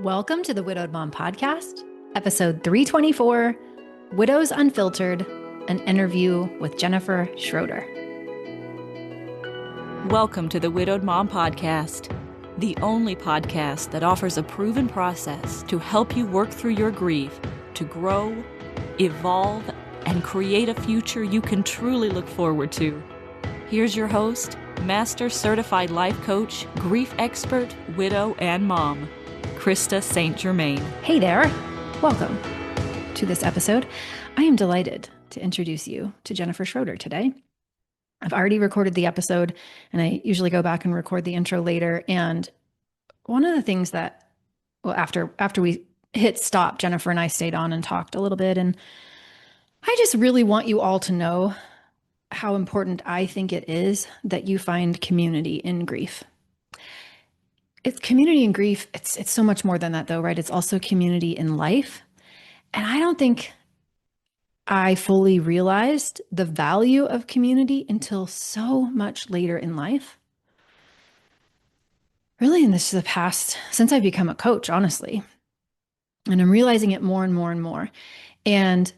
Welcome to the Widowed Mom Podcast, episode 324, Widows Unfiltered, an interview with Jennifer Schroeder. Welcome to the Widowed Mom Podcast, the only podcast that offers a proven process to help you work through your grief, to grow, evolve, and create a future you can truly look forward to. Here's your host, Master Certified Life Coach, grief expert, widow, and mom, Krista St-Germain. Hey there. Welcome to this episode. I am delighted to introduce you to Jennifer Schroeder today. I've already recorded the episode, and I usually go back and record the intro later. And one of the things that, after we hit stop, Jennifer and I stayed on and talked a little bit. And I just really want you all to know how important I think it is that you find community in grief. It's community in grief. It's so much more than that, though, right? It's also community in life. And I don't think I fully realized the value of community until so much later in life. Really, in the past, since I've become a coach, honestly. And I'm realizing it more and more and more. And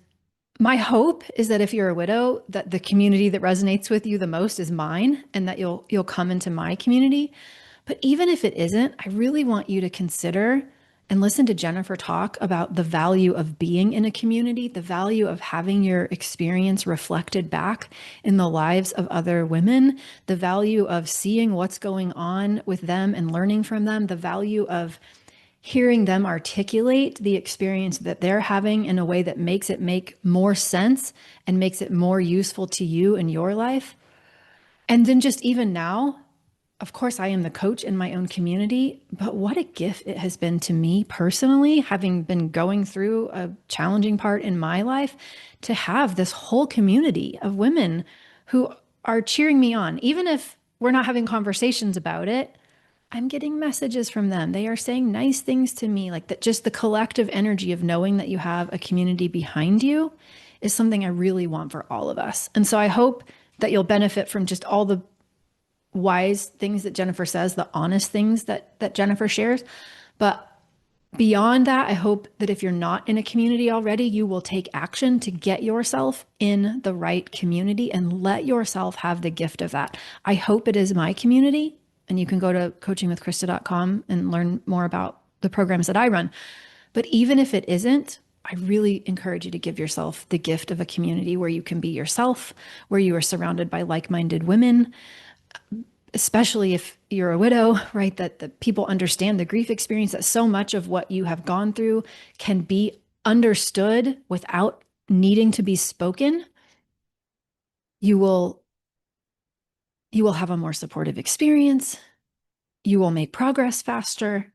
my hope is that if you're a widow, that the community that resonates with you the most is mine, and that you'll come into my community. But even if it isn't, I really want you to consider and listen to Jennifer talk about the value of being in a community, the value of having your experience reflected back in the lives of other women, the value of seeing what's going on with them and learning from them, the value of hearing them articulate the experience that they're having in a way that makes it make more sense and makes it more useful to you in your life. And then just even now, of course, I am the coach in my own community, but what a gift it has been to me personally, having been going through a challenging part in my life, to have this whole community of women who are cheering me on. Even if we're not having conversations about it, I'm getting messages from them. They are saying nice things to me, like that. Just the collective energy of knowing that you have a community behind you is something I really want for all of us. And so I hope that you'll benefit from just all the wise things that Jennifer says, the honest things that Jennifer shares. But beyond that, I hope that if you're not in a community already, you will take action to get yourself in the right community and let yourself have the gift of that. I hope it is my community. And you can go to coachingwithkrista.com and learn more about the programs that I run. But even if it isn't, I really encourage you to give yourself the gift of a community where you can be yourself, where you are surrounded by like-minded women, especially if you're a widow, right? That the people understand the grief experience, that so much of what you have gone through can be understood without needing to be spoken. You will have a more supportive experience. You will make progress faster.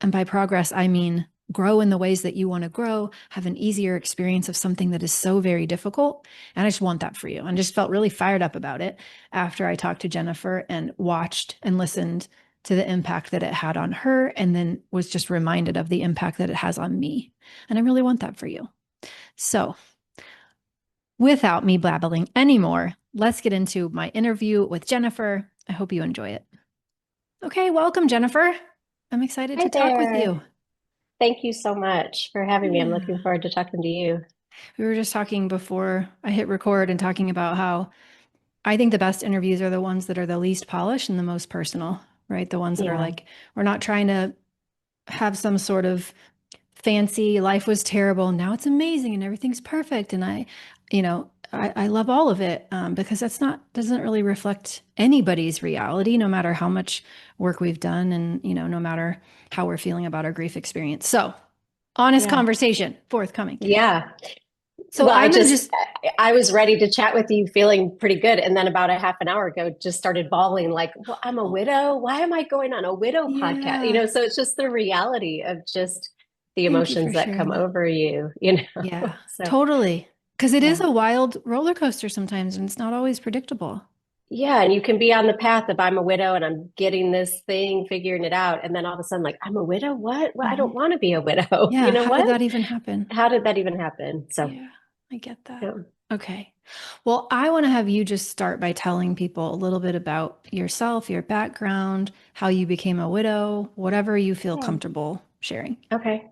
And by progress, I mean grow in the ways that you want to grow, have an easier experience of something that is so very difficult. And I just want that for you. And just felt really fired up about it after I talked to Jennifer and watched and listened to the impact that it had on her, and then was just reminded of the impact that it has on me. And I really want that for you. So without me blabbling anymore, let's get into my interview with Jennifer. I hope you enjoy it. Okay, welcome, Jennifer. I'm excited to talk with you. Thank you so much for having me. I'm looking forward to talking to you. We were just talking before I hit record and talking about how I think the best interviews are the ones that are the least polished and the most personal, right? The ones that are like, we're not trying to have some sort of fancy, life was terrible, now it's amazing and everything's perfect. And I love all of it, because doesn't really reflect anybody's reality, no matter how much work we've done and, no matter how we're feeling about our grief experience. So honest conversation forthcoming. Yeah. So well, I was ready to chat with you, feeling pretty good. And then about a half an hour ago, just started bawling like, well, I'm a widow. Why am I going on a widow podcast? So it's just the reality of just the emotions that come over you, Yeah, totally. Because it is a wild roller coaster sometimes, and it's not always predictable. Yeah. And you can be on the path of I'm a widow and I'm getting this thing, figuring it out. And then all of a sudden, like, I'm a widow? What? Well, I don't want to be a widow. Yeah. How did that even happen? How did that even happen? So yeah, I get that. Yeah. Okay. Well, I want to have you just start by telling people a little bit about yourself, your background, how you became a widow, whatever you feel comfortable sharing. Okay.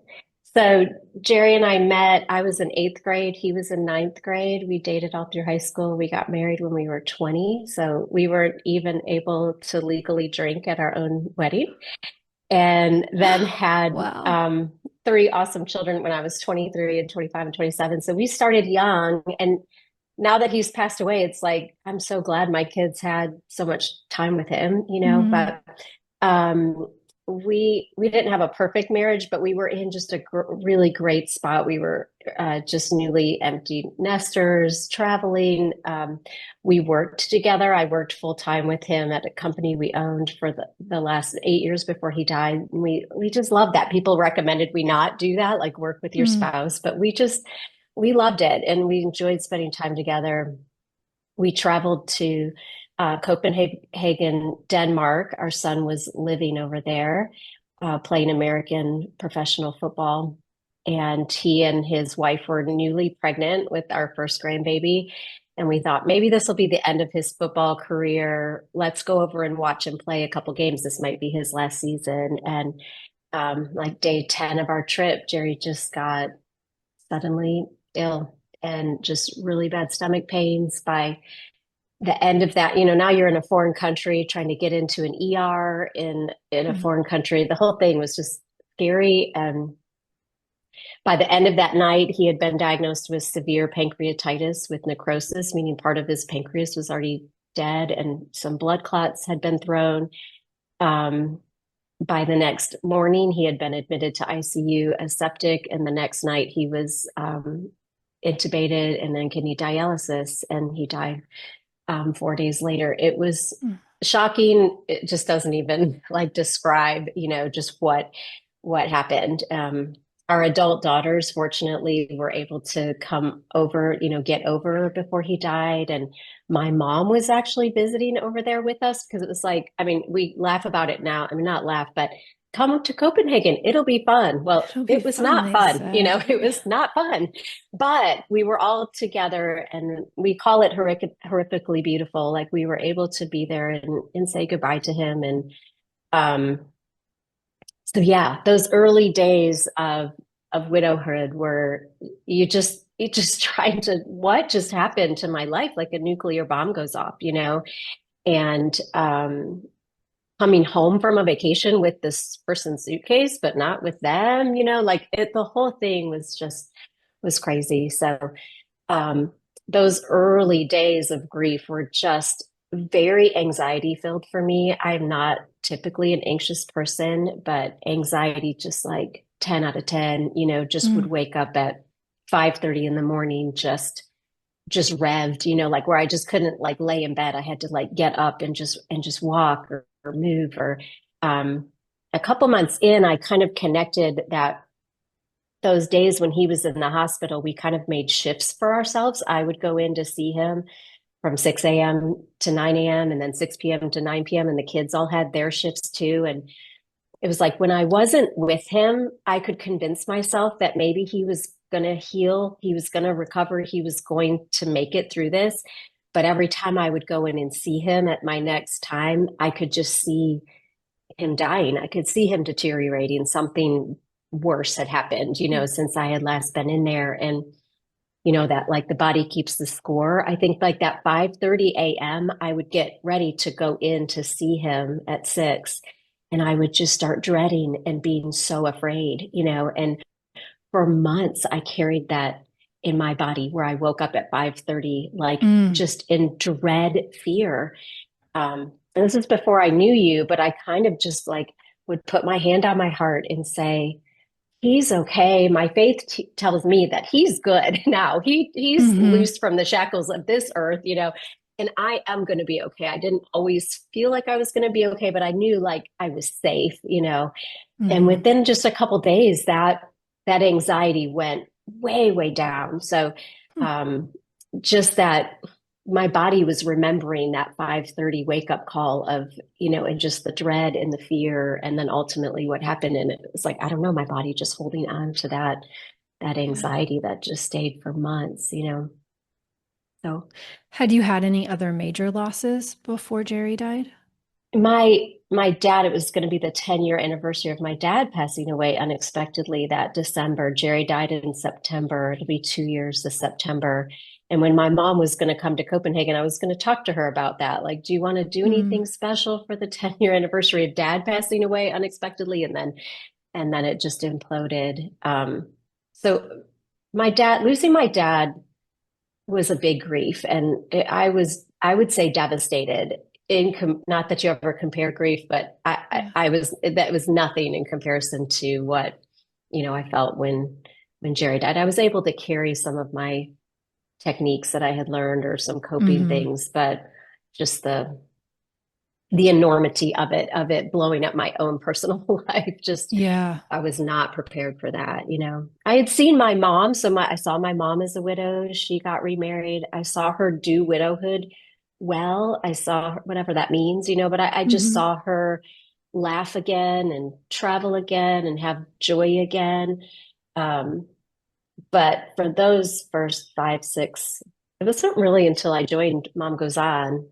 So Jerry and I met, I was in eighth grade. He was in ninth grade. We dated all through high school. We got married when we were 20. So we weren't even able to legally drink at our own wedding. And then had Wow. three awesome children when I was 23 and 25 and 27. So we started young. And now that he's passed away, it's like, I'm so glad my kids had so much time with him, Mm, but um, we didn't have a perfect marriage, but we were in just a really great spot. We were just newly empty nesters, traveling. We worked together. I worked full time with him at a company we owned for the last 8 years before he died. And we just loved that. People recommended we not do that, like work with your mm, spouse, but we loved it and we enjoyed spending time together. We traveled to Copenhagen, Denmark. Our son was living over there, playing American professional football. And he and his wife were newly pregnant with our first grandbaby. And we thought maybe this will be the end of his football career. Let's go over and watch him play a couple games. This might be his last season. And like day 10 of our trip, Jerry just got suddenly ill and just really bad stomach pains. By the end of that, now you're in a foreign country trying to get into an ER in a mm. foreign country. The whole thing was just scary. And by the end of that night, he had been diagnosed with severe pancreatitis with necrosis, meaning part of his pancreas was already dead and some blood clots had been thrown. Um, by the next morning, he had been admitted to ICU as septic, and the next night he was intubated and then kidney dialysis, and he died 4 days later. It was Mm. shocking. It just doesn't even like describe, just what happened. Our adult daughters, fortunately, were able to come over, get over before he died. And my mom was actually visiting over there with us because it was like, I mean, we laugh about it now. I mean, not laugh, but come to Copenhagen. It'll be fun. Well, It'll be it was fun, not they fun. said. It was not fun, but we were all together and we call it horrifically beautiful. Like we were able to be there and say goodbye to him. And um, so yeah, those early days of widowhood were you just trying to what just happened to my life like a nuclear bomb goes off, and coming home from a vacation with this person's suitcase, but not with them, like the whole thing was crazy. So um, those early days of grief were just very anxiety filled for me. I'm not typically an anxious person, but anxiety just like 10 out of 10, just would Mm. wake up at 5:30 in the morning, just revved, like where I just couldn't like lay in bed. I had to like get up and just walk or move or a couple months in, I kind of connected that those days when he was in the hospital, we kind of made shifts for ourselves. I would go in to see him from 6 a.m. to 9 a.m. and then 6 p.m. to 9 p.m. And the kids all had their shifts too. And it was like when I wasn't with him, I could convince myself that maybe he was going to heal, he was going to recover, he was going to make it through this. But every time I would go in and see him at my next time, I could just see him dying. I could see him deteriorating. Something worse had happened, since I had last been in there. And, that like the body keeps the score. I think like that 5:30 a.m., I would get ready to go in to see him at 6. And I would just start dreading and being so afraid, and for months I carried that in my body where I woke up at 5:30, like Mm. just in dread fear. And this is before I knew you, but I kind of just like would put my hand on my heart and say, he's okay. My faith tells me that he's good now. He's Hmm. loosed from the shackles of this earth, and I am going to be okay. I didn't always feel like I was going to be okay, but I knew like I was safe, and Hmm. within just a couple days that anxiety went way down. So um just that my body was remembering that 5:30 wake up call of, and just the dread and the fear and then ultimately what happened. And it was like, I don't know, my body just holding on to that Yeah. anxiety that just stayed for months, so Had you had any other major losses before Jerry died? my my dad, it was going to be the 10-year anniversary of my dad passing away unexpectedly that December. Jerry died in September. It'll be 2 years this September. And when my mom was going to come to Copenhagen, I was going to talk to her about that. Like, do you want to do Mm. anything special for the 10-year anniversary of dad passing away unexpectedly? And then it just imploded. So losing my dad was a big grief, and I would say devastated. Not that you ever compare grief, but Yeah. I was that was nothing in comparison to what I felt when Jerry died. I was able to carry some of my techniques that I had learned or some coping Hmm. things, but just the enormity of it blowing up my own personal life. Just Yeah. I was not prepared for that. I had seen my mom, so I saw my mom as a widow. She got remarried. I saw her do widowhood well. I saw whatever that means, but I just Hmm. saw her laugh again and travel again and have joy again. Um, but for those first 5, 6, it wasn't really until I joined Mom Goes On.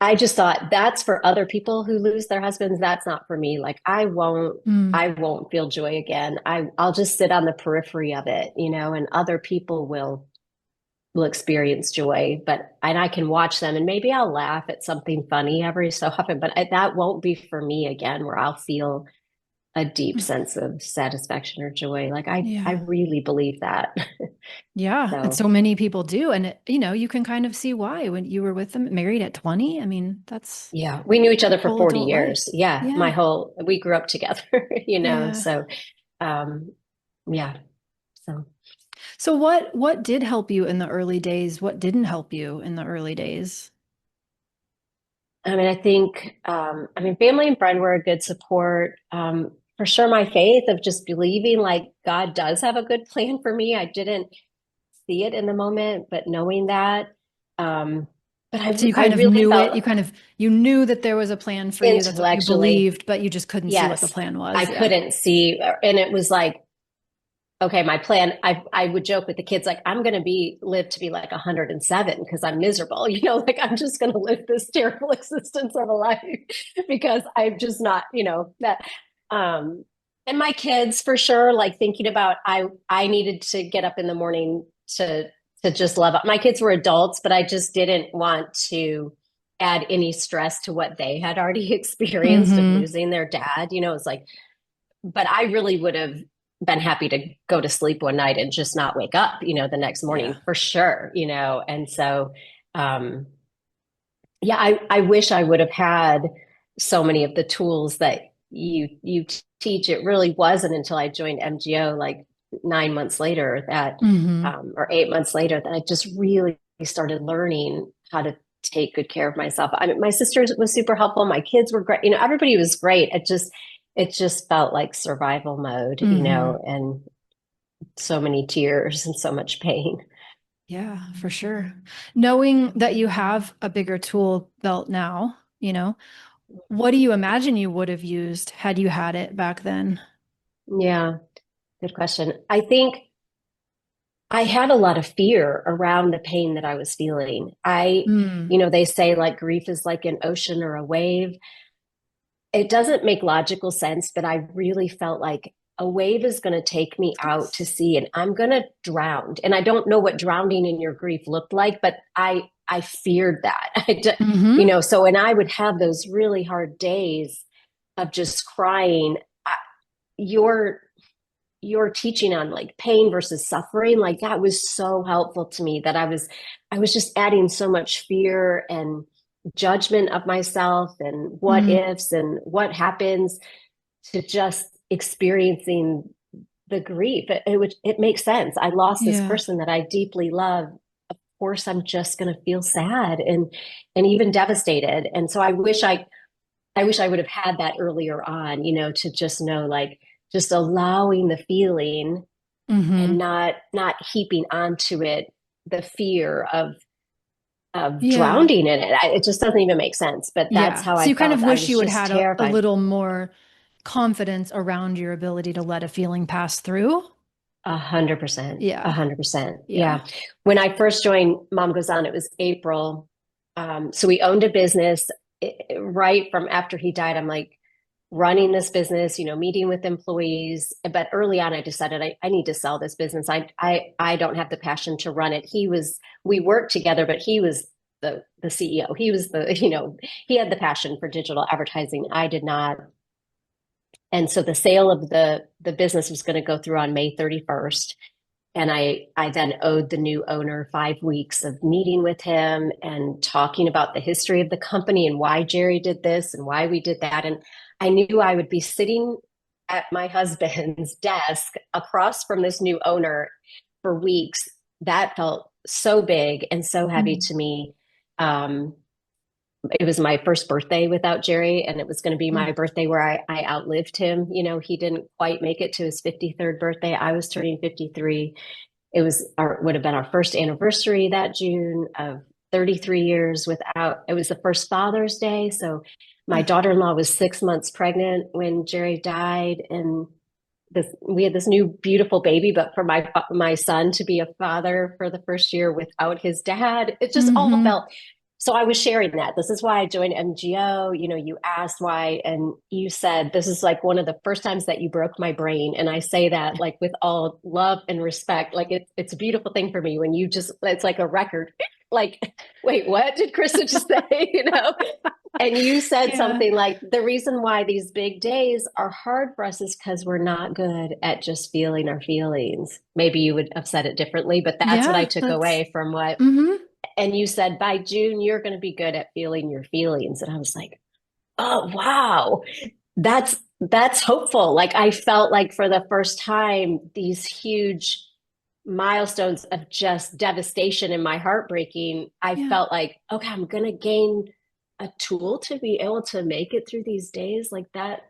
I just thought that's for other people who lose their husbands. That's not for me. Like Mm. I won't feel joy again. I'll just sit on the periphery of it, and other people will experience joy, and I can watch them and maybe I'll laugh at something funny every so often, but that won't be for me again, where I'll feel a deep sense of satisfaction or joy. Like I Yeah. really believe that. Yeah. And So so many people do. And you can kind of see why when you were with them married at 20. I mean, that's yeah, we knew each their other for whole 40 adult life. years. Yeah, Yeah. we grew up together, Yeah. so um yeah. So So what did help you in the early days? What didn't help you in the early days? I mean, I think, family and friend were a good support. For sure, my faith of just believing like God does have a good plan for me. I didn't see it in the moment, but knowing that, um, but So you I kind of really knew it. felt You knew that there was a plan for you. That's what you intellectually, believed, but you just couldn't see what the yes, plan I was. Yeah. couldn't see, and it was like, okay, my plan, I would joke with the kids, like, I'm going to live to be like 107 because I'm miserable, like I'm just going to live this terrible existence of a life because I'm just not, that, um, and my kids for sure, like thinking about, I needed to get up in the morning to just love up. My kids were adults, but I just didn't want to add any stress to what they had already experienced of Hmm. losing their dad. It's like, but I really would have been happy to go to sleep one night and just not wake up, the next Yeah. morning for sure. And so, um, yeah, I wish I would have had so many of the tools that you teach. It really wasn't until I joined MGO like 9 months later Hmm. or 8 months later, that I just really started learning how to take good care of myself. I mean, my sister was super helpful. My kids were great. Everybody was great. It just felt like survival mode, Hmm. and so many tears and so much pain. Yeah, for sure. Knowing that you have a bigger tool belt now, what do you imagine you would have used had you had it back then? Yeah, good question. I think I had a lot of fear around the pain that I was feeling. Mm. They say like grief is like an ocean or a wave. It doesn't make logical sense, but I really felt like a wave is going to take me out to sea and I'm going to drown. And I don't know what drowning in your grief looked like, but I feared that. Hmm. So when I would have those really hard days of just crying, your your teaching on like pain versus suffering, like that was so helpful to me, that I was just adding so much fear and judgment of myself and what Mm. ifs and what happens, to just experiencing the grief. It makes sense. I lost this Yeah. person that I deeply love. Of course I'm just going to feel sad and even devastated. And so I wish I would have had that earlier on, to just know, like, just allowing the feeling and Hmm. not heaping onto it the fear of Yeah. drowning in it. It just doesn't even make sense. But that's Yeah. how So I you kind felt. of I wish was you would just had a terrified. little more confidence around your ability to let a feeling pass through. 100%. Yeah. 100%. Yeah. Yeah. When I first joined Mom Goes On, it was April. So we owned a business. right from after he died, I'm like running this business, meeting with employees. But early on, I decided I need to sell this business. I don't have the passion to run it. We worked together, but he was the CEO. He was he had the passion for digital advertising. I did not. And so the sale of the business was going to go through on May 31st. And I then owed the new owner 5 weeks of meeting with him and talking about the history of the company and why Jerry did this and why we did that. And I knew I would be sitting at my husband's desk across from this new owner for weeks. That felt so big and so heavy to me. It was my first birthday without Jerry, and it was going to be my birthday where I outlived him. He didn't quite make it to his 53rd birthday. I was turning 53. Would have been our first anniversary that June of 33 years without, it was the first Father's Day. So my daughter-in-law was 6 months pregnant when Jerry died. And we had this new beautiful baby, but for my son to be a father for the first year without his dad, it just all felt. So I was sharing that. This is why I joined MGO. You asked why, and you said, this is like one of the first times that you broke my brain. And I say that like with all love and respect. Like it's a beautiful thing for me when it's like a record. Like, wait, what did Krista just say? And you said something like, the reason why these big days are hard for us is because we're not good at just feeling our feelings. Maybe you would have said it differently, but that's what I took away from what. And you said, by June, you're going to be good at feeling your feelings. And I was like, oh, wow, that's hopeful. Like I felt like for the first time, these huge milestones of just devastation and my heartbreaking, I felt like, okay, I'm going to gain a tool to be able to make it through these days. Like that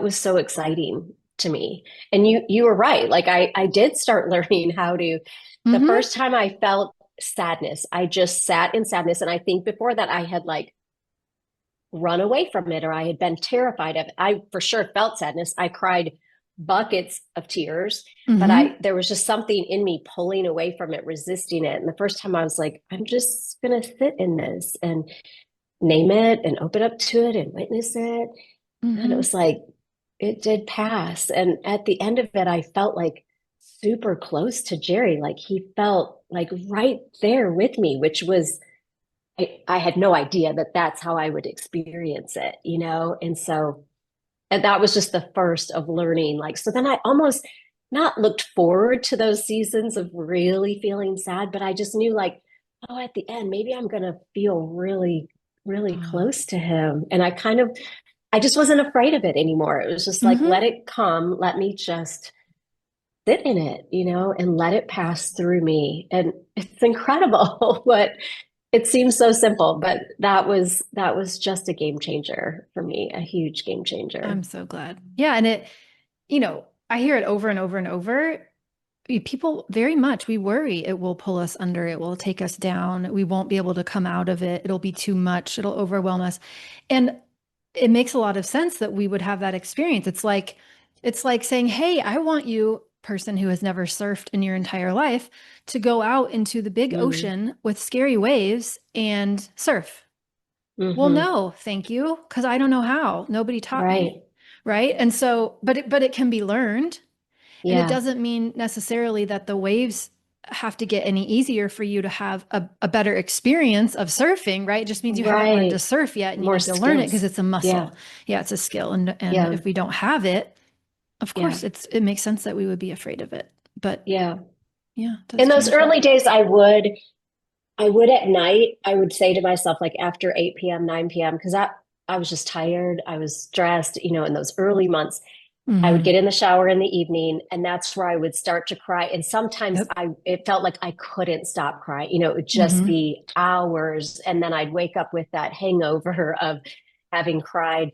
was so exciting to me. And you were right. Like I did start learning how to, the first time I felt sadness, I just sat in sadness. And I think before that I had like run away from it, or I had been terrified of it. I for sure felt sadness. I cried buckets of tears, but there was just something in me pulling away from it, resisting it. And the first time I was like, I'm just going to sit in this and name it and open up to it and witness it. And it was like, it did pass. And at the end of it, I felt like super close to Jerry. Like he felt like right there with me, which was, I had no idea that that's how I would experience it, And so, and that was just the first of learning. Like, so then I almost not looked forward to those seasons of really feeling sad, but I just knew like, oh, at the end, maybe I'm going to feel really, really close to him. And I just wasn't afraid of it anymore. It was just like, let it come. Let me just sit in it, and let it pass through me. And it's incredible what it seems so simple, but that was just a game changer for me, a huge game changer. I'm so glad. Yeah. And I hear it over and over and over. People very much, we worry it will pull us under, it will take us down. We won't be able to come out of it. It'll be too much. It'll overwhelm us. And it makes a lot of sense that we would have that experience. It's like saying, hey, I want you, person who has never surfed in your entire life, to go out into the big ocean with scary waves and surf. Well, no, thank you. Because I don't know how. Nobody taught me. Right. And so, but it can be learned. And it doesn't mean necessarily that the waves have to get any easier for you to have a better experience of surfing, right? It just means you haven't learned to surf yet and you need to learn it because it's a muscle. Yeah, it's a skill. And if we don't have it, of course, it makes sense that we would be afraid of it. But in those early days, I would at night, I would say to myself, like after 8 p.m., 9 p.m., because I was just tired. I was stressed, in those early months. I would get in the shower in the evening, and that's where I would start to cry. And sometimes it felt like I couldn't stop crying. It would just be hours. And then I'd wake up with that hangover of having cried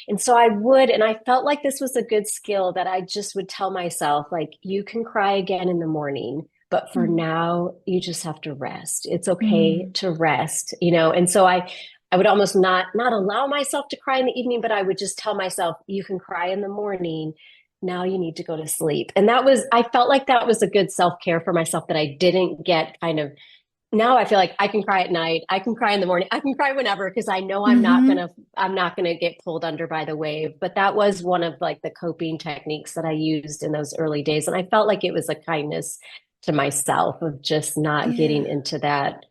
and so and I felt like this was a good skill that I just would tell myself, like, you can cry again in the morning, but for now, you just have to rest. It's okay to rest, And so I would almost not allow myself to cry in the evening, but I would just tell myself, you can cry in the morning. Now you need to go to sleep. And I felt like that was a good self-care for myself, that I didn't get kind of now I feel like I can cry at night. I can cry in the morning. I can cry whenever because I know Mm-hmm. I'm not gonna get pulled under by the wave. But that was one of like the coping techniques that I used in those early days. And I felt like it was a kindness to myself of just not getting Yeah. into that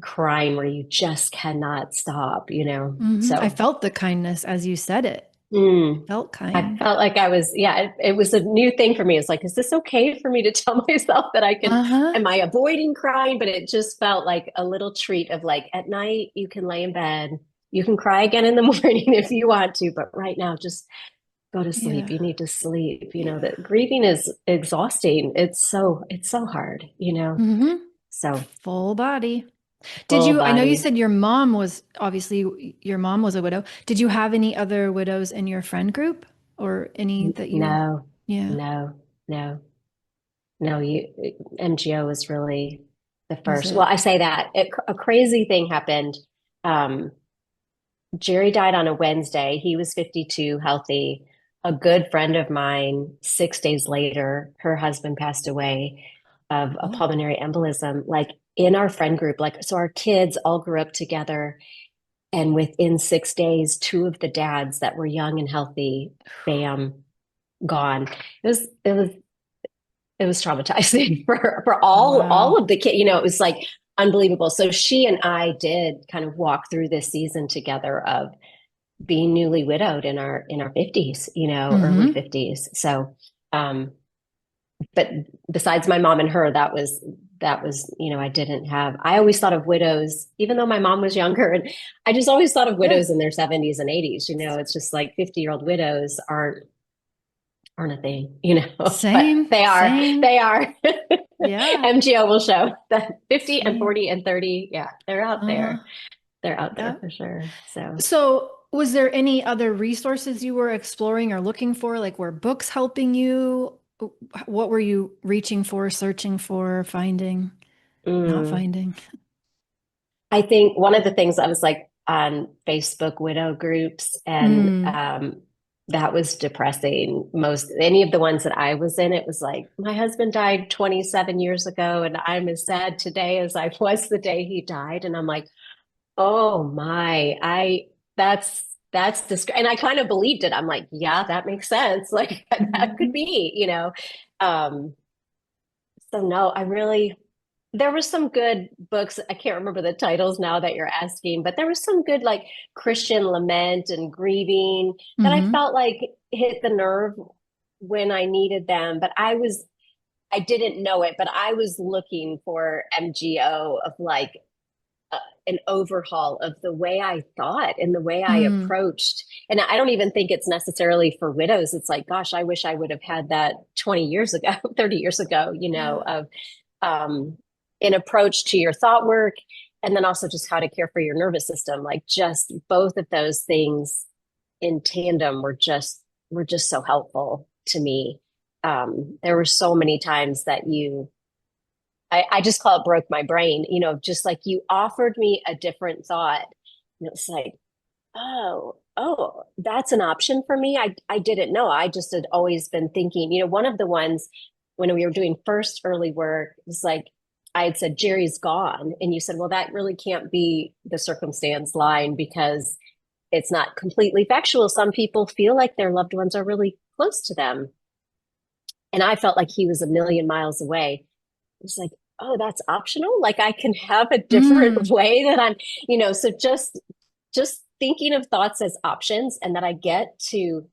crying where you just cannot stop, you know? Mm-hmm. I So felt the kindness as you said it. mm, Felt I kind. felt like I was, yeah, it was a new thing for me. It's like, is this okay for me to tell myself that I can, Uh-huh. am I avoiding crying? But it just felt like a little treat of like, at night, you can lay in bed. You can cry again in the morning if you want to, but right now, just go to sleep. Yeah. You need to sleep. You know, Yeah. that grieving is exhausting. It's so hard, you know? Mm-hmm. So Full body. Did full you, I know you body. said your mom was obviously your mom was a widow. Did you have any other widows in your friend group or any that you, No, yeah, no, no. No, you MGO was really the was first. Well, it? I say that a crazy thing happened. Um, Jerry died on a Wednesday. He was 52, healthy. A good friend of mine, 6 days later, her husband passed away of a Oh, pulmonary embolism. Like in our friend group, like so our kids all grew up together. And within 6 days, two of the dads that were young and healthy, bam, gone. It was traumatizing for all wow. of the kids. You know, it was like unbelievable. So she and I did kind of walk through this season together of being newly widowed in our 50s, you know, early Mm-hmm. 50s. So um but besides my mom and her, that was, you know, I didn't have, I always thought of widows, even though my mom was younger, and I just always thought of Yeah. widows in their 70s and 80s. You know, it's just like 50-year-old widows aren't a thing, you know, but Same, same. they are. Yeah, MGO will show that 50 and same. 40 and 30. Yeah, they're out Uh-huh. there. They're out there Yeah. for sure. So, So, was there any other resources you were exploring or looking for? Like, were books helping you? What were you reaching for, searching for, finding, not mm, finding? I think one of the things I was like on Facebook widow groups, and Mm. that was depressing. Most any of the ones that I was in, it was like my husband died 27 years ago, and I'm as sad today as I was the day he died. And I'm like, oh my, I that's this, and I kind of believed it. I'm like, yeah, that makes sense. Like that could Mhm. be, you know. Um, so no, I really there were some good books. I can't remember the titles now that you're asking, but there was some good like Christian lament and grieving that I Mhm. felt like hit the nerve when I needed them. But I didn't know it, but I was looking for MGO of like uh, an overhaul of the way I thought and the way I Mm. approached. And I don't even think it's necessarily for widows. It's like, gosh, I wish I would have had that 20 years ago, 30 years ago, you know, Yeah. of an approach to your thought work. And then also just how to care for your nervous system. Like just both of those things in tandem were just so helpful to me. There were so many times that I just call it broke my brain, you know, just like you offered me a different thought. And it's like, oh, that's an option for me. I didn't know. I just had always been thinking, you know, one of the ones when we were doing first early work was like, I had said, Jerry's gone. And you said, well, that really can't be the circumstance line because it's not completely factual. Some people feel like their loved ones are really close to them. And I felt like he was a million miles away. It's like, oh, that's optional. Like I can have a different Mm. way that I'm, you know, so just thinking of thoughts as options and that I get to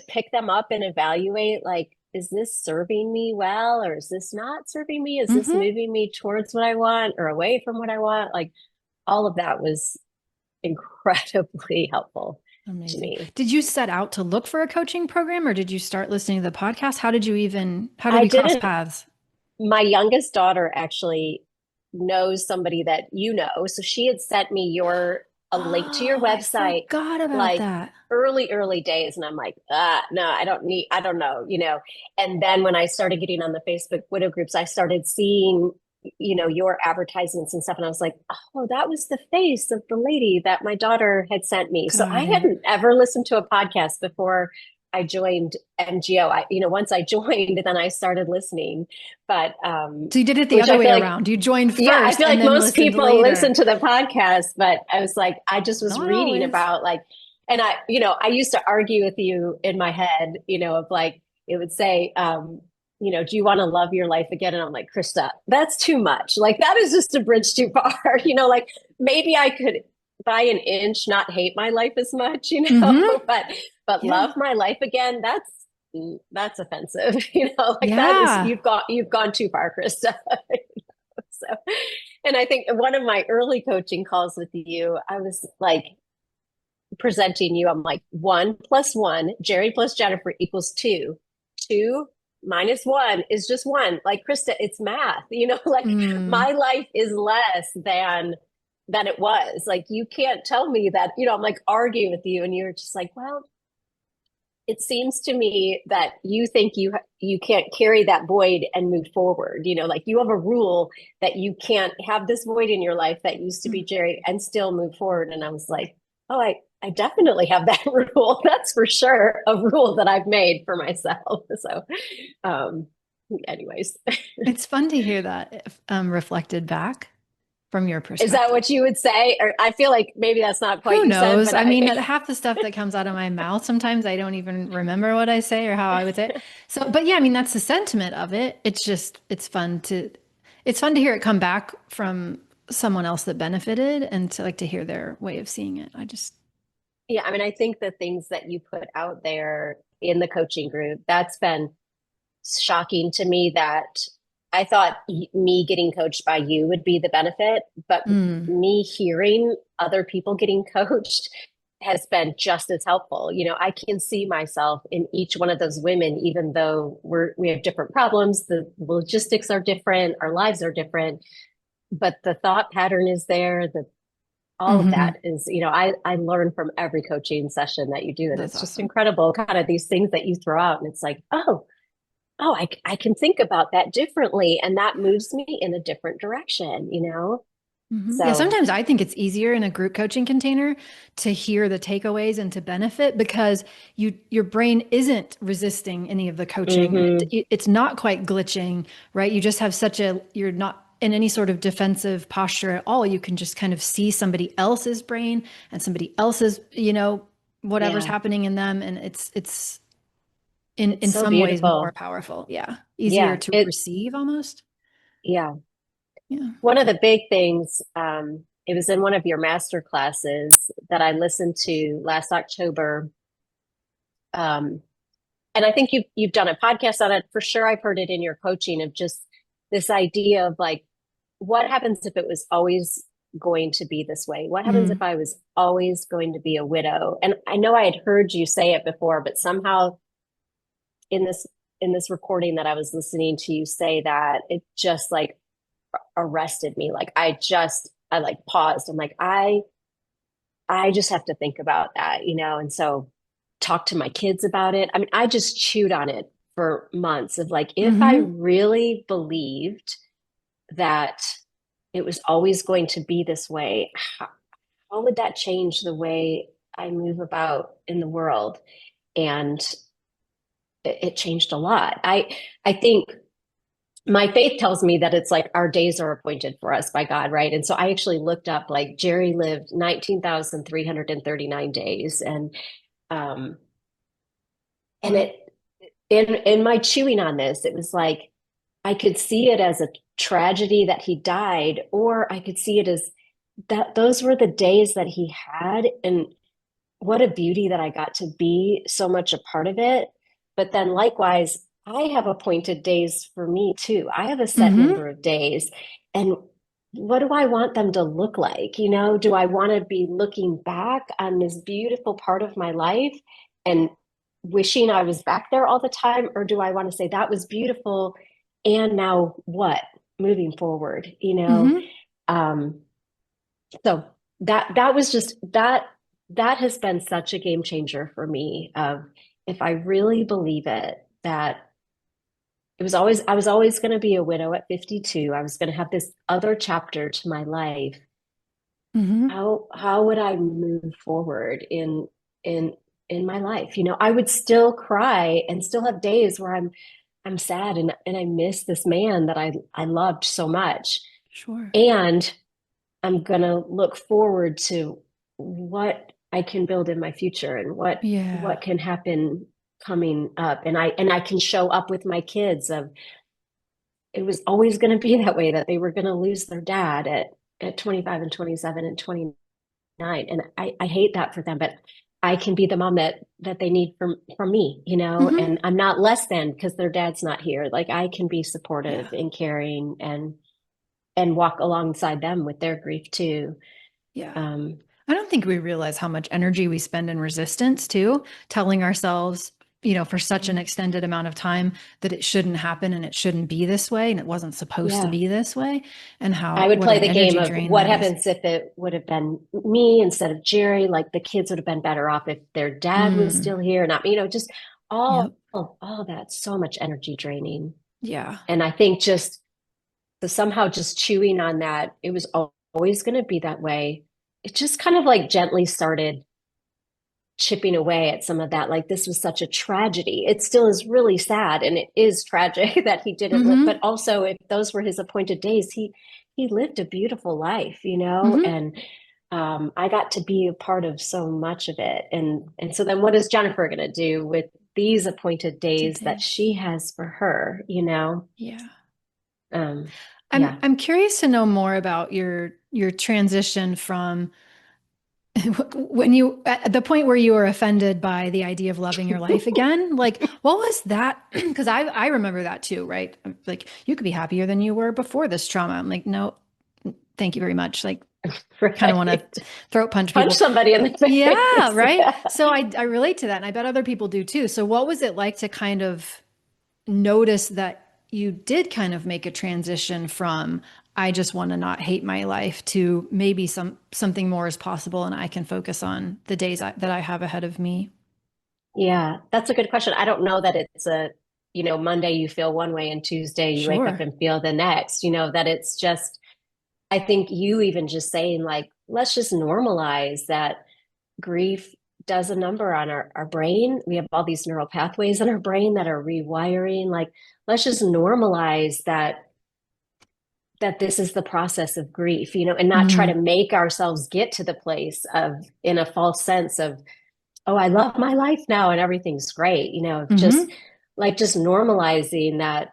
pick them up and evaluate like, is this serving me well or is this not serving me? Is this Mhm. moving me towards what I want or away from what I want? Like all of that was incredibly helpful to Amazing. me. Did you set out to look for a coaching program or did you start listening to the podcast? How did I we cross didn't paths? My youngest daughter actually knows somebody that you know. So she had sent me a link to your Oh, I website forgot about like that. early days. And I'm like, no, I don't know, you know. And then when I started getting on the Facebook widow groups, I started seeing, you know, your advertisements and stuff. And I was like, oh, that was the face of the lady that my daughter had sent me. So I Got it. hadn't ever listened to a podcast before I joined MGO. Once I joined, then I started listening, but, So you did it the which other I way feel like, around. You joined yeah, I first feel and like then most listened people later. listen to the podcast, but I was like, I just was Not reading always. about like, and I used to argue with you in my head, of like, it would say, do you want to love your life again? And I'm like, Krista, that's too much. Like, that is just a bridge too far. Like maybe I could by an inch not hate my life as much, Mm-hmm. but Yeah. love my life again, that's offensive. Like that is, Yeah. you've gone too far, Krista. So, and I think one of my early coaching calls with you, I was like presenting you, I'm like, 1 + 1, Jerry plus Jennifer equals 2. 2 minus 1 is just 1. Like, Krista, it's math, like Mm. my life is less than it was. Like, you can't tell me that, I'm like arguing with you and you're just like, well, it seems to me that you think you can't carry that void and move forward. Like you have a rule that you can't have this void in your life that used to be Jerry and still move forward. And I was like, oh, I definitely have that rule. That's for sure a rule that I've made for myself. So, um, anyways, It's fun to hear that reflected back from your is that perspective. what you would say? Or I feel like maybe that's not quite Who you said, knows? but I mean, half the stuff that comes out of my mouth, sometimes I don't even remember what I say or how I would say it. So, but yeah, I mean, that's the sentiment of it. It's just, it's fun to hear it come back from someone else that benefited and to like to hear their way of seeing it. I just, yeah, I mean, I think the things that you put out there in the coaching group, that's been shocking to me that I thought me getting coached by you would be the benefit, but mm, me hearing other people getting coached has been just as helpful. I can see myself in each one of those women, even though we have different problems, the logistics are different, our lives are different, but the thought pattern is there, the all of hmm. that is, I learn from every coaching session that you do. And That's it's just awesome. incredible, kind of these things that you throw out. And it's like, I can think about that differently. And that moves me in a different direction. Mhm. Yeah, So, sometimes I think it's easier in a group coaching container to hear the takeaways and to benefit because your brain isn't resisting any of the coaching. hmm, It's not quite glitching, right? You just have you're not in any sort of defensive posture at all. You can just kind of see somebody else's brain and somebody else's, whatever's yeah, happening in them. And it's in it's so some ways more beautiful. powerful. Yeah. Easier Yeah, to receive almost. yeah. Yeah. One of the big things, it was in one of your master classes that I listened to last October. Um, and I think you've done a podcast on it for sure. I've heard it in your coaching of just this idea of like, what happens if it was always going to be this way? What happens if Mm. I was always going to be a widow? And I know I had heard you say it before, but somehow in this recording that I was listening to you say that, it just like arrested me. Like I like paused. I'm like, I just have to think about that. And so talk to my kids about it. I mean, I just chewed on it for months of like, if I Hmm. really believed that it was always going to be this way, how would that change the way I move about in the world? And it changed a lot. I think my faith tells me that it's like our days are appointed for us by God, right? And so I actually looked up like Jerry lived 19,339 days, um and Wow. it in my chewing on this, it was like I could see it as a tragedy that he died, or I could see it as that those were the days that he had, and what a beauty that I got to be so much a part of it. But then likewise, I have appointed days for me too. I have a set Hmm. number of days. And what do I want them to look like? Do I want to be looking back on this beautiful part of my life and wishing I was back there all the time? Or do I want to say that was beautiful and now what? Moving forward, Hmm. Um, so that was just that has been such a game changer for me of if I really believe it that I was always going to be a widow at 52. I was going to have this other chapter to my life. Hmm. How would I move forward in in my life. I would still cry and still have days where I'm sad and I miss this man that I loved so much. Sure. And I'm gonna look forward to what I can build in my future and Yeah. what can happen coming up. And I can show up with my kids of it was always going to be that way, that they were going to lose their dad at 25 and 27 and 29. And I hate that for them, but I can be the mom that they need from me, Hmm. and I'm not less than because their dad's not here. Like I can be supportive Yeah. and caring and walk alongside them with their grief too. Yeah. Um, I don't think we realize how much energy we spend in resistance too, telling ourselves, for such an extended amount of time that it shouldn't happen and it shouldn't be this way and it wasn't supposed to yeah. be this way, and I how would what play an the game energy of drain what that is. happens if it would have been me instead of Jerry. Like the kids would have been better off if their dad was Mm, still here, not just all yep. all that so much energy draining. Yeah. And I think just so somehow just chewing on that, it was always going to be that way. It just kind of like gently started chipping away at some of that. Like this was such a tragedy. It still is really sad, and it is tragic that he didn't live. But Hmm. also, if those were his appointed days, he lived a beautiful life, Hmm. and I got to be a part of so much of it. And so then, what is Jennifer going to do with these appointed days that Today. she has for her? Yeah. Um, I'm yeah. I'm curious to know more about your transition from when you at the point where you were offended by the idea of loving your life again. Like what was that? Because I remember that too, right? Like you could be happier than you were before this trauma. I'm like, no, thank you very much. Like kind of want to Right. throat punch Punch people. somebody in the Yeah, face. right. Yeah. So I relate to that, and I bet other people do too. So what was it like to kind of notice that you did kind of make a transition from I just want to not hate my life to maybe something more is possible and I can focus on the days that I have ahead of me? Yeah, that's a good question. I don't know that it's Monday you feel one way and Tuesday you wake up Sure. and feel the next, that it's just, I think you even just saying like, let's just normalize that grief does a number on our brain. We have all these neural pathways in our brain that are rewiring. Like, let's just normalize that this is the process of grief, and not try to Hmm. make ourselves get to the place of in a false sense of oh, I love my life now and everything's great, just Hmm. like just normalizing that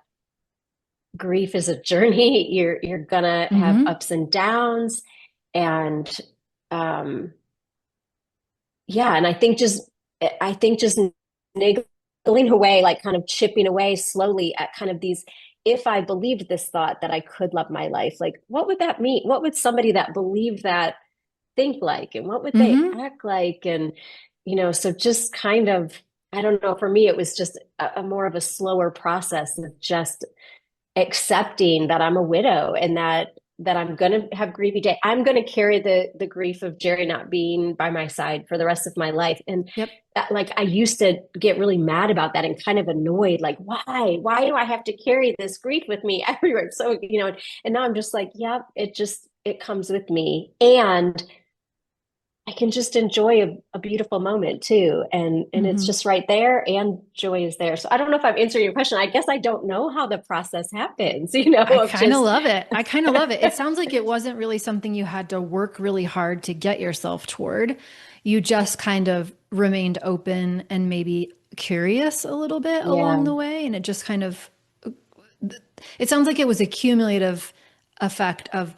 grief is a journey. You're gonna have Hmm. ups and downs. And um yeah, and I think just niggling away, like kind of chipping away slowly at kind of these if I believed this thought that I could love my life, like what would that mean? What would somebody that believed that think like and what would they Hmm. act like? And so just kind of, I don't know, for me it was just a more of a slower process of just accepting that I'm a widow and that I'm going to have grievy day. I'm going to carry the grief of Jerry not being by my side for the rest of my life. And Yep. like I used to get really mad about that and kind of annoyed, like why do I have to carry this grief with me everywhere? So and now I'm just like, yeah, it comes with me, and I can just enjoy a beautiful moment too. And it's Hmm. just right there and joy is there. So I don't know if I'm answering your question. I guess I don't know how the process happens, I of kind of just love it. I kind of love it. It sounds like it wasn't really something you had to work really hard to get yourself toward. You just kind of remained open and maybe curious a little bit along yeah. the way. And it just kind of, it sounds like it was a cumulative effect of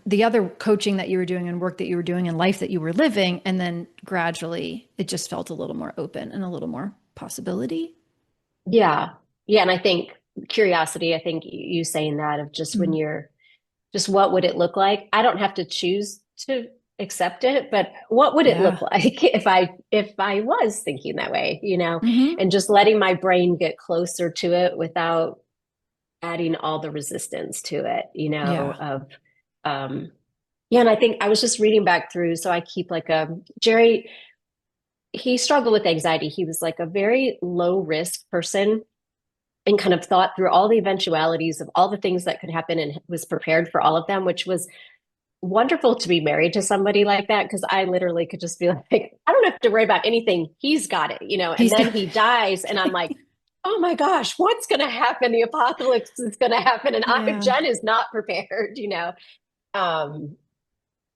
the other coaching that you were doing and work that you were doing and life that you were living. And then gradually it just felt a little more open and a little more possibility. Yeah. Yeah. And I think curiosity, I think you saying that of just when Mm. you're just what would it look like? I don't have to choose to accept it, but what would it look Yeah. like if I was thinking that way, Hmm. and just letting my brain get closer to it without adding all the resistance to it, Yeah. of yeah. And I think I was just reading back through, so I keep like a Jerry, he struggled with anxiety. He was like a very low risk person and kind of thought through all the eventualities of all the things that could happen and was prepared for all of them, which was wonderful to be married to somebody like that, because I literally could just be like, I don't have to worry about anything. He's got it, and He's then done. he dies, and I'm like, oh my gosh, what's going to happen? The apocalypse is going to happen, and Yeah. Jen is not prepared. Um,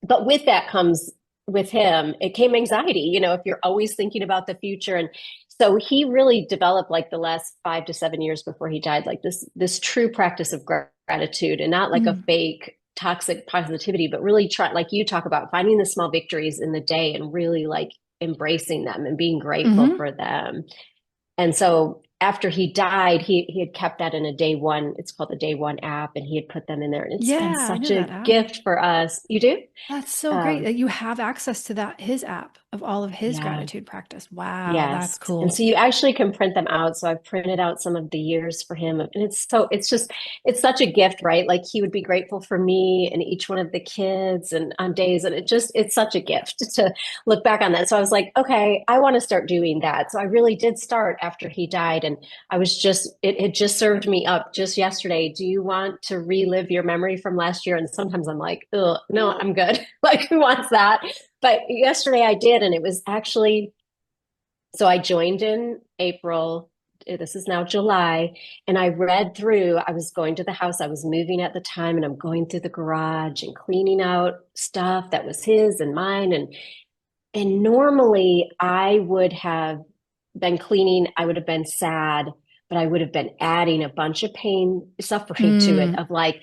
but with that comes with him, it came anxiety, if you're always thinking about the future. And so he really developed like the last 5 to 7 years before he died, like this true practice of gratitude, and not like a Mm. fake toxic positivity, but really try, like you talk about, finding the small victories in the day and really like embracing them and being grateful Hmm. for them. And so after he died, he had kept that in a day one. It's called the day one app, and he had put them in there. And it's been Yeah, I such know a that app. gift for us. You do? That's so great Um, that you have access to that his app of all of his yeah. gratitude practice. Wow, that's Yes. And cool. so you actually can print them out. So I've printed out some of the years for him. And it's such a gift, right? Like he would be grateful for me and each one of the kids and on days. And it's such a gift to look back on that. So I was like, okay, I want to start doing that. So I really did start after he died. And it had just served me up just yesterday. Do you want to relive your memory from last year? And sometimes I'm like, oh, no, I'm good. Like, who wants that? But yesterday I did. And it was actually, so I joined in April. This is now July. And I read through, I was going to the house. I was moving at the time, and I'm going through the garage and cleaning out stuff that was his and mine. And normally I would have been cleaning, I would have been sad, but I would have been adding a bunch of pain, suffering to it, Mm, of like,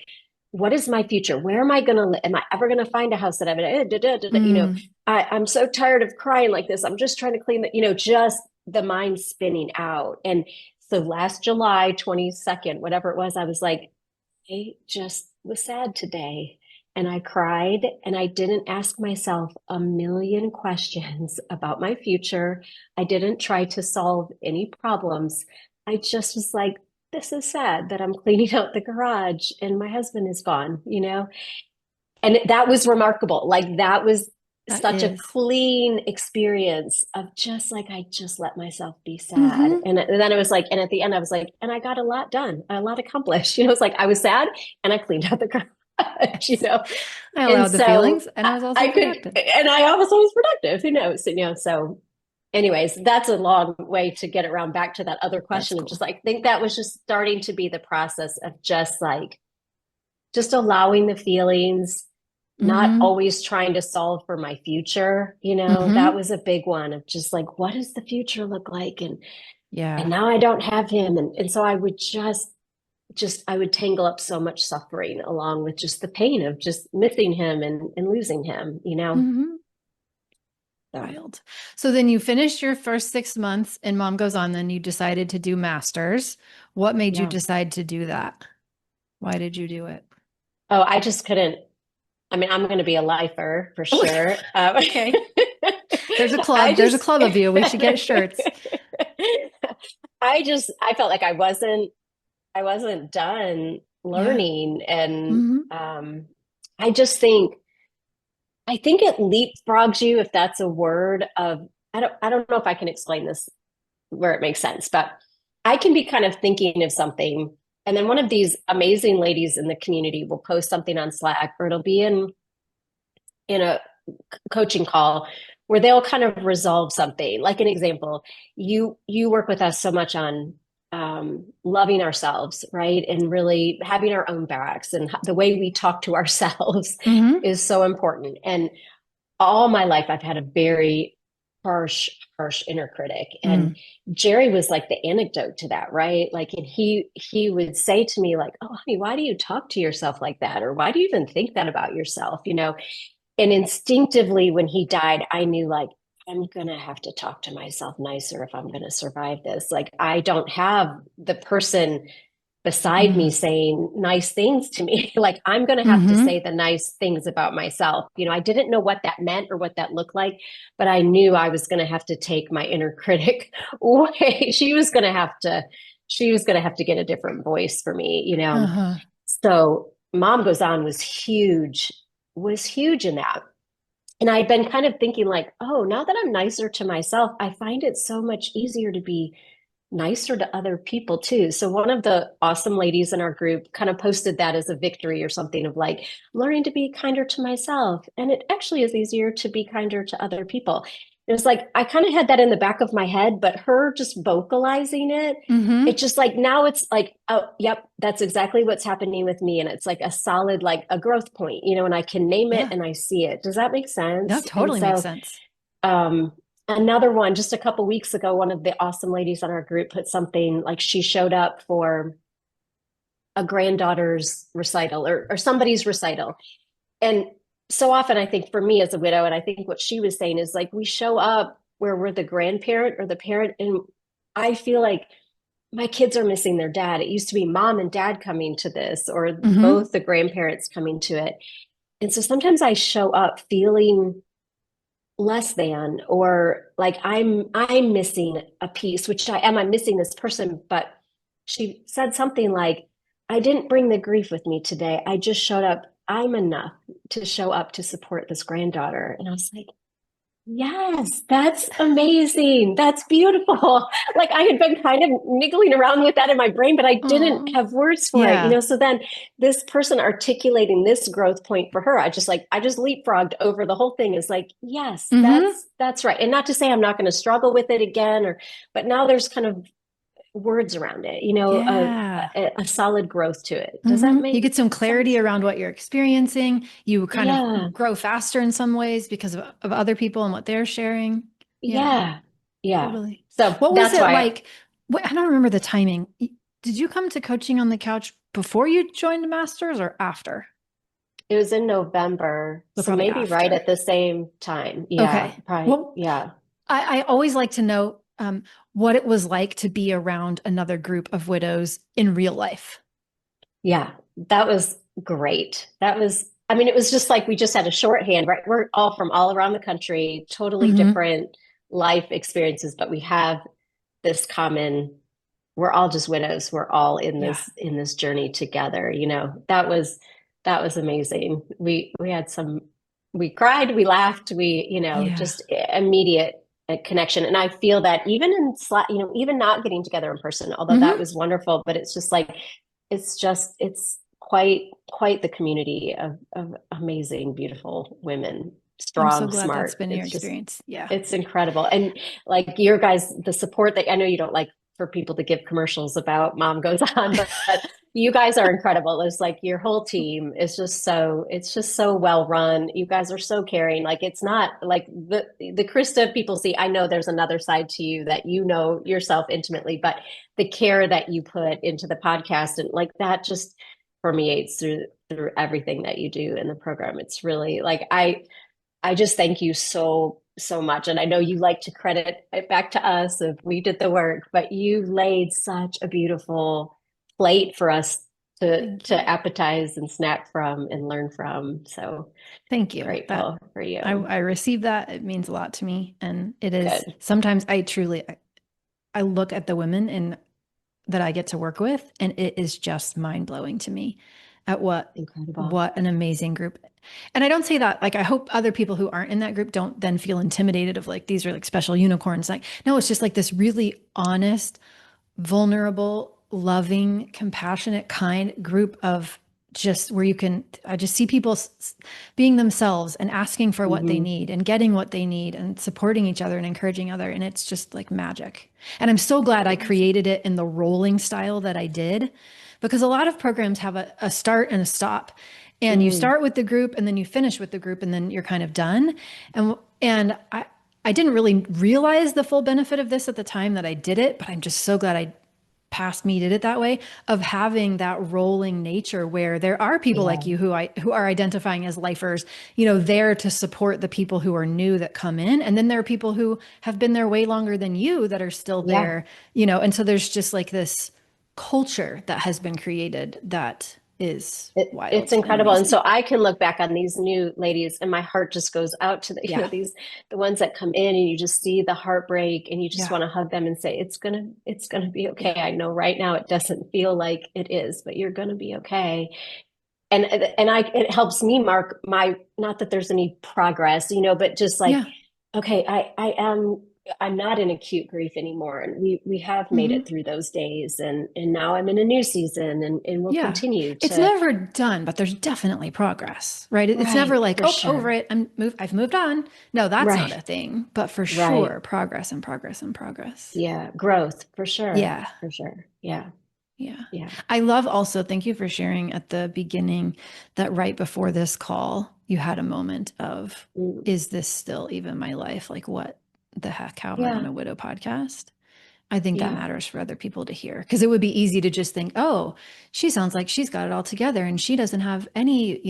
what is my future? Where am I going to live? Am I ever going to find a house that mm. I'm so tired of crying like this. I'm just trying to clean just the mind spinning out. And so last July 22nd, whatever it was, I was like, I just was sad today. And I cried, and I didn't ask myself a million questions about my future. I didn't try to solve any problems. I just was like, this is sad that I'm cleaning out the garage and my husband is gone. And that was remarkable. Like, that was That such a is. clean experience of just like, I just let myself be sad. Hmm. And then it was like, and at the end, I was like, and I got a lot done, a lot accomplished. It's like I was sad and I cleaned out the garage, Yes. I And allowed the so feelings and I was I also could, productive. and I also was productive, who knows. So anyways, that's a long way to get around back to that other That's question of just cool. like, I think that was just starting to be the process of just like, just allowing the feelings, not Hmm. always trying to solve for my future. That Hmm. was a big one of just like, what does the future look like? And Yeah. now I don't have him. And so I would just I would tangle up so much suffering along with just the pain of just missing him and losing him. Hmm. So Wild. So then you finished your first 6 months and mom goes on, then you decided to do masters. What made you yeah. decide to do that? Why did you do it? Oh, I just couldn't. I mean, I'm going to be a lifer for Oh, sure. okay. There's a I club. There's a just, club of you. We should get shirts. I felt like I wasn't done Yeah. learning. And Hmm. I just I think it leapfrogs you, if that's a word. I don't know if I can explain this where it makes sense, but I can be kind of thinking of something, and then one of these amazing ladies in the community will post something on Slack, or it'll be in a coaching call where they'll kind of resolve something. Like an example, you work with us so much on loving ourselves, right? And really having our own backs, and the way we talk to ourselves Hmm. is so important. And all my life, I've had a very harsh inner critic. And Mm. Jerry was like the anecdote to that, right? Like, and he would say to me, like, oh, honey, why do you talk to yourself like that? Or why do you even think that about yourself? And instinctively, when he died, I knew, like, I'm going to have to talk to myself nicer if I'm going to survive this. Like, I don't have the person beside me Mm. saying nice things to me. Like, I'm going to have to Hmm. say the nice things about myself. I didn't know what that meant or what that looked like, but I knew I was going to have to take my inner critic away. She was going to have to get a different voice for me. Uh-huh. So Mom Goes On was huge in that. And I'd been kind of thinking like, oh, now that I'm nicer to myself, I find it so much easier to be nicer to other people too. So one of the awesome ladies in our group kind of posted that as a victory or something of like learning to be kinder to myself. And it actually is easier to be kinder to other people. It was like I kind of had that in the back of my head, but her just vocalizing it, Mm-hmm. it's just like now it's like, oh, yep, that's exactly what's happening with me. And it's like a solid, like a growth point, and I can name it Yeah. and I see it. Does that make That sense? And totally makes so sense. um, another one, just a couple weeks ago, one of the awesome ladies on our group put something like she showed up for a granddaughter's recital or somebody's recital. And so often, I think for me as a widow, and I think what she was saying is like we show up where we're the grandparent or the parent, and I feel like my kids are missing their dad. It used to be mom and dad coming to this, or Mm-hmm. both the grandparents coming to it. And so sometimes I show up feeling less than, or like I'm missing a piece, which I am. I'm missing this person. But she said something like, I didn't bring the grief with me today. I just showed up. I'm enough to show up to support this granddaughter. And I was like, yes, that's amazing. That's beautiful. Like I had been kind of niggling around with that in my brain, but I didn't Oh, have words for it, yeah. So then this person articulating this growth point for her, I just leapfrogged over the whole thing is like, yes, Mm-hmm. that's right. And not to say I'm not going to struggle with it again but now there's kind of words around it, Yeah. a solid growth to it. Does that Mm-hmm. You make get some clarity sense? around what you're experiencing. You kind of Yeah. grow faster in some ways because of other people and what they're sharing. Yeah, Yeah. Yeah. totally. So What was that's it why like? I don't remember the timing. Did you come to coaching on the couch before you joined Masters or after? it was in November, So so probably maybe right after. at the same time. Yeah, Okay. probably. Well, Yeah, I always like to know what it was like to be around another group of widows in real life. yeah. That was great. I mean, it was just like we just had a shorthand, right? We're all from all around the country, totally Hmm. different life experiences, but we have this common, we're all just widows. We're all Yeah. in this journey together. That was amazing. We had we cried, we laughed, Yeah. just immediate connection. And I feel that even even not getting together in person, although that Hmm. was wonderful, but it's just like it's quite the community of amazing, beautiful women, I'm so strong, glad that's smart. been your experience. Yeah. It's incredible. And like your guys, the support that I know you don't like for people to give commercials about mom goes on, but you guys are incredible. It's like your whole team is it's just so well run. You guys are so caring. Like it's not like the Krista people see. I know there's another side to you that you know yourself intimately, but the care that you put into the podcast and like that just permeates through everything that you do in the program. It's really like I just thank you so much. And I know you like to credit it back to us if we did the work, but you laid such a beautiful plate for us Thank to you. appetize and snack from and learn from. So Thank you. That grateful for you. I received that. It means a lot to me. And it is Good. sometimes I look at the women and that I get to work with, and it is just mind blowing to me at Incredible. what an amazing group. And I don't say that like I hope other people who aren't in that group don't then feel intimidated of like these are like special unicorns. Like no, it's just like this really honest, vulnerable, loving, compassionate, kind group of just where I just see people being themselves and asking for what they Hmm. need and getting what they need and supporting each other and encouraging other. And it's just like magic. And I'm so glad I It is. created it in the rolling style that I did because a lot of programs have a start and a stop. And you Mm. start with the group and then you finish with the group and then you're kind of done. And I didn't really realize the full benefit of this at the time that I did it, but I'm just so glad I past me did it that way of having that rolling nature where there are people like Yeah. you who are identifying as lifers, there to support the people who are new that come in. And then there are people who have been there way longer than you that are still Yeah. there, and so there's just like this culture that has been created that is It's wild and incredible. And amazing. so I can look back on these new ladies and my heart just goes out to Yeah. the ones that come in and you just see the heartbreak and you just Yeah. want to hug them and say, it's gonna be okay. Yeah. I know right now it doesn't feel like it is, but you're gonna be okay. It helps me mark my, not that there's any progress, but just like, Yeah. okay, I am I'm not in acute grief anymore. And we have made Hmm. it through those days. And now I'm in a new season and we'll Yeah. continue It's to, never done, but there's definitely progress, right? It's never right, like, for oh, over sure. it. I've moved on. No, that's not Right, a thing, but for right. sure, progress and progress and progress. Yeah. Growth, for sure. Yeah. For sure. Yeah. Yeah. Yeah. I love also, thank you for sharing at the beginning that right before this call, you had a moment of, Mm. is this still even my life? Like, what the heck? How am I on Yeah. a widow podcast? I think that Yeah. matters for other people to hear because it would be easy to just think, oh, she sounds like she's got it all together and she doesn't have any,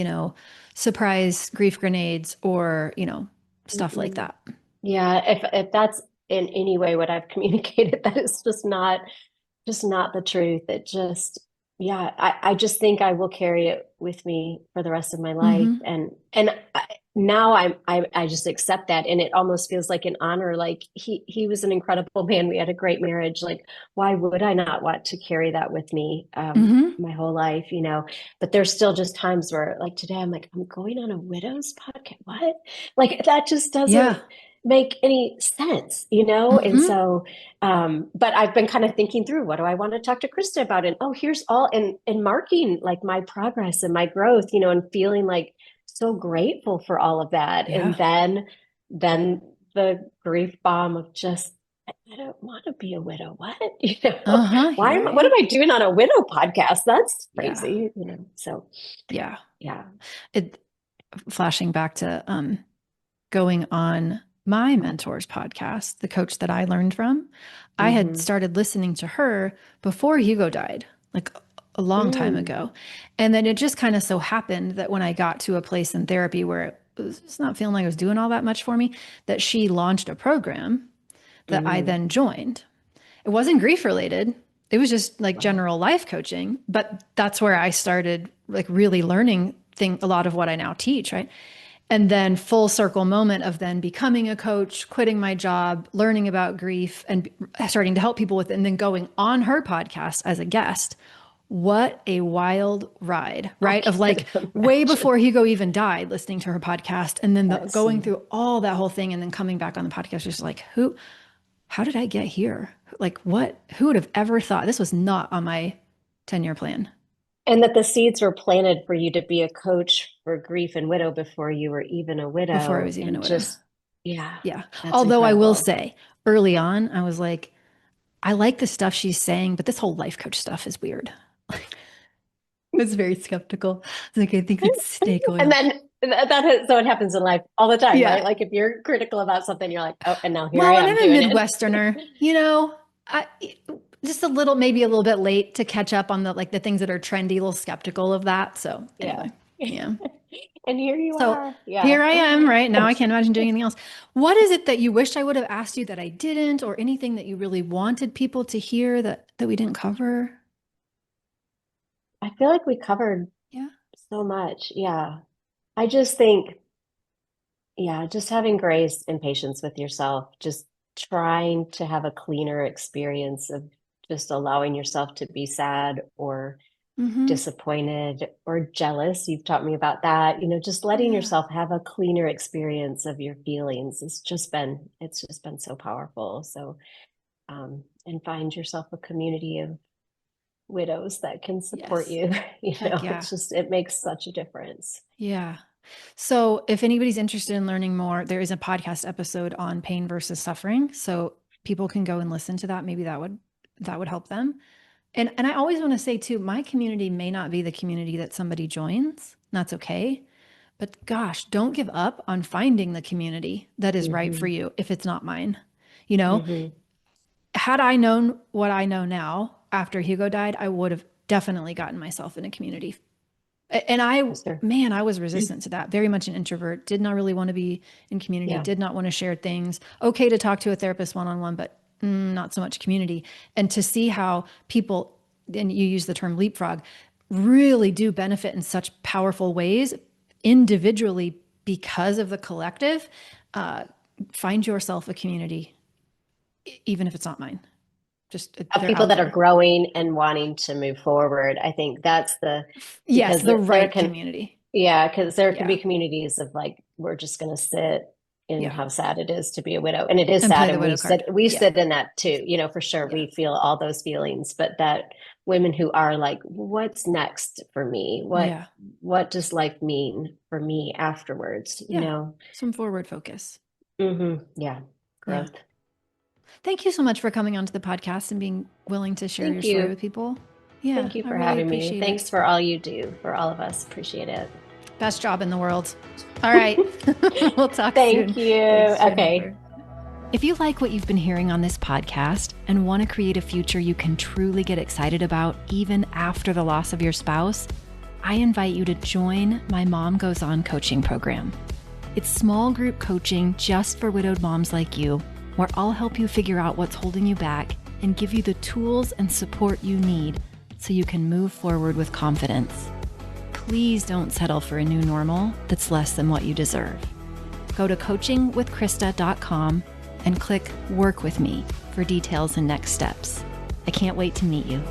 surprise grief grenades or, stuff like Mm-mm. that. Yeah. If that's in any way what I've communicated, that is just not the truth. It just, yeah, I just think I will carry it with me for the rest of my life. Mm-hmm. Now I just accept that. And it almost feels like an honor. Like he was an incredible man. We had a great marriage. Like, why would I not want to carry that with me, Mm-hmm. my whole life, but there's still just times where like today I'm like, I'm going on a widow's podcast. What? Like that just Yeah. doesn't make any sense. And Mm-hmm. so but I've been kind of thinking through what do I want to talk to Krista about? And oh, here's all and marking like my progress and my growth, and feeling like so grateful for all of that. And Yeah. then the grief bomb of just I don't want to be a widow. What? Uh-huh. Here I What am am. I doing on a widow podcast? That's Yeah. crazy. So Yeah. yeah. It flashing back to going on my mentor's podcast, the coach that I learned from, I had Mm-hmm. started listening to her before Hugo died, like a long time Mm, ago. And then it just kind of so happened that when I got to a place in therapy where it was just not feeling like it was doing all that much for me, that she launched a program that I mm, then joined. It wasn't grief related. It was just like wow. general life coaching, but that's where I started like really learning a lot of what I now teach, right? And then full circle moment of then becoming a coach, quitting my job, learning about grief and starting to help people with it, and then going on her podcast as a guest. What a wild ride, I right? Of can like way imagine. before Hugo even died, listening to her podcast and then That's going through all that whole thing and then coming back on the podcast, just like, how did I get here? Like, who would have ever thought this was not on my 10-year plan And that the seeds were planted for you to be a coach for grief and widow before you were even a before I widow. was even a And widow? just, yeah, Yeah. that's Although I will incredible. say early on, I was like, I like the stuff she's saying, but this whole life coach stuff is weird. I was very skeptical. I was like, I think it's snake And oil. then so it happens in life all the time, right? Yeah. Like if you're critical about something, you're like, oh, and now here I Well, and am I'm a doing it. Midwesterner, I just maybe a little bit late to catch up on the things that are trendy, a little skeptical of that. So Yeah. anyway, yeah. And here you So are. Yeah. here I am right now. I can't imagine doing anything else. What is it that you wished I would have asked you that I didn't, or anything that you really wanted people to hear that we didn't cover? I feel like we covered Yeah. so much. Yeah. I just think, yeah, just having grace and patience with yourself, just trying to have a cleaner experience of just allowing yourself to be sad or Mm-hmm. disappointed or jealous. You've taught me about that. Just letting Yeah. yourself have a cleaner experience of your feelings. It's just been so powerful. So, and find yourself a community of widows that can support Yes. you. Heck yeah. It makes such a difference. Yeah. So, if anybody's interested in learning more, there is a podcast episode on pain versus suffering. So, people can go and listen to that. Maybe that would help them. And I always want to say too, my community may not be the community that somebody joins. That's okay. But gosh, don't give up on finding the community that is right for Hmm. you if it's not mine. You know, Hmm. had I known what I know now after Hugo died, I would have definitely gotten myself in a community. And Sure. man, I was resistant to that. Very much an introvert, did not really want to be in community, Yeah. did not want to share things. Okay to talk to a therapist one on one, but not so much community. And to see how people, and you use the term leapfrog, really do benefit in such powerful ways individually because of the collective. Uh, find yourself a community, even if it's not mine. Just Of they're people out that are there. growing and wanting to move forward. I think that's Yes, because the there right can, community. yeah, because there can Yeah. be communities of like, we're just going to sit in Yeah. how sad it is to be a widow. And it is And play sad. the And widow card. we Yeah. sit in that too, you know, for sure. Yeah. We feel all those feelings, but that women who are like, what's next for me? Yeah. What does life mean for me afterwards? You Yeah. know? Some forward focus. Yeah. Yeah. Growth. Thank you so much for coming onto the podcast and being willing to share your Thank story you. with people. Yeah, Thank you I for really having me. appreciate Thanks it. for all you do for all of us. Appreciate it. Best job in the world. All right. We'll talk soon. Thank you. Thanks, Okay. Jennifer. If you like what you've been hearing on this podcast and want to create a future you can truly get excited about even after the loss of your spouse, I invite you to join my Mom Goes On coaching program. It's small group coaching just for widowed moms like you, where I'll help you figure out what's holding you back and give you the tools and support you need so you can move forward with confidence. Please don't settle for a new normal that's less than what you deserve. Go to coachingwithkrista.com and click Work With Me for details and next steps. I can't wait to meet you.